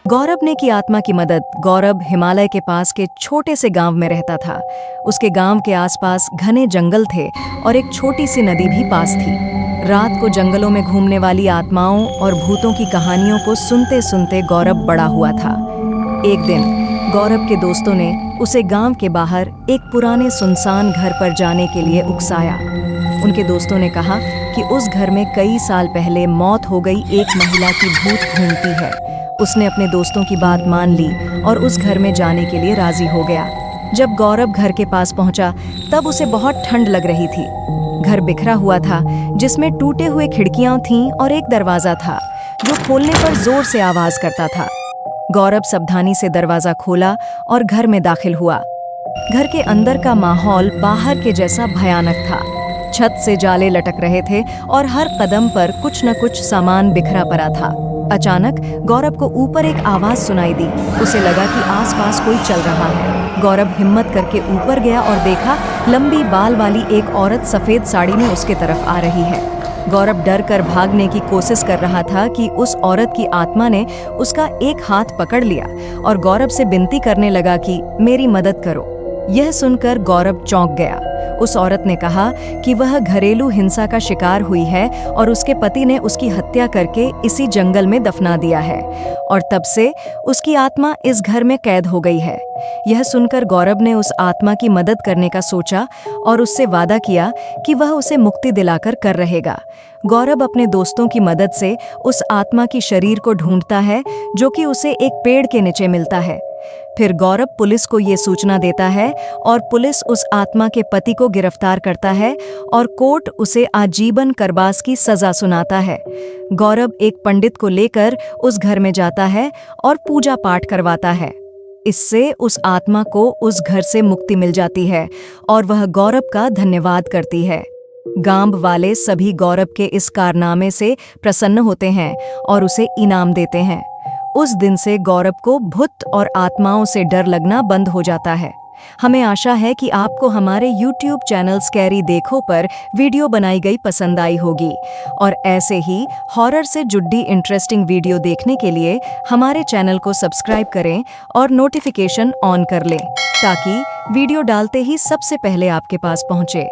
गौरव ने की आत्मा की मदद। गौरव हिमालय के पास के छोटे से गांव में रहता था। उसके गांव के आसपास घने जंगल थे और एक छोटी सी नदी भी पास थी। रात को जंगलों में घूमने वाली आत्माओं और भूतों की कहानियों को सुनते सुनते गौरव बड़ा हुआ था। एक दिन गौरव के दोस्तों ने उसे गांव के बाहर एक पुराने सुनसान घर पर जाने के लिए उकसाया। उनके दोस्तों ने कहा कि उस घर में कई साल पहले मौत हो गई एक महिला की भूत घूमती है। उसने अपने दोस्तों की बात मान ली और उस घर में जाने के लिए राजी हो गया। जब गौरव घर के पास पहुंचा तब उसे बहुत ठंड लग रही थी। घर बिखरा हुआ था, जिसमें टूटे हुए खिड़कियां थीं और एक दरवाजा था जो खोलने पर जोर से आवाज करता था। गौरव सावधानी से दरवाजा खोला और घर में दाखिल हुआ। घर के अंदर का माहौल बाहर के जैसा भयानक था। छत से जाले लटक रहे थे और हर कदम पर कुछ न कुछ सामान बिखरा पड़ा था। अचानक गौरव को ऊपर एक आवाज सुनाई दी। उसे लगा कि आसपास कोई चल रहा है। गौरव हिम्मत करके ऊपर गया और देखा लंबी बाल वाली एक औरत सफेद साड़ी में उसके तरफ आ रही है। गौरव डर कर भागने की कोशिश कर रहा था कि उस औरत की आत्मा ने उसका एक हाथ पकड़ लिया और गौरव से विनती करने लगा कि मेरी मदद करो। यह सुनकर गौरव चौंक गया। उस औरत ने कहा कि वह घरेलू हिंसा का शिकार हुई है और उसके पति ने उसकी हत्या करके इसी जंगल में दफना दिया है और तब से उसकी आत्मा इस घर में कैद हो गई है। यह सुनकर गौरव ने उस आत्मा की मदद करने का सोचा और उससे वादा किया कि वह उसे मुक्ति दिलाकर कर रहेगा। गौरव अपने दोस्तों की मदद से उस आत्मा की शरीर को ढूंढता है जो कि उसे एक पेड़ के नीचे मिलता है। फिर गौरव पुलिस को ये सूचना देता है और पुलिस उस आत्मा के पति को गिरफ्तार करता है और कोर्ट उसे आजीवन कारावास की सजा सुनाता है। गौरव एक पंडित को लेकर उस घर में जाता है और पूजा पाठ करवाता है। इससे उस आत्मा को उस घर से मुक्ति मिल जाती है और वह गौरव का धन्यवाद करती है। गांव वाले सभी गौरव के इस कारनामे से प्रसन्न होते हैं और उसे इनाम देते हैं। उस दिन से गौरव को भूत और आत्माओं से डर लगना बंद हो जाता है। हमें आशा है कि आपको हमारे YouTube चैनल स्कैरी देखो पर वीडियो बनाई गई पसंद आई होगी और ऐसे ही हॉरर से जुड़ी इंटरेस्टिंग वीडियो देखने के लिए हमारे चैनल को सब्सक्राइब करें और नोटिफिकेशन ऑन कर लें ताकि वीडियो डालते ही सबसे पहले आपके पास पहुंचे।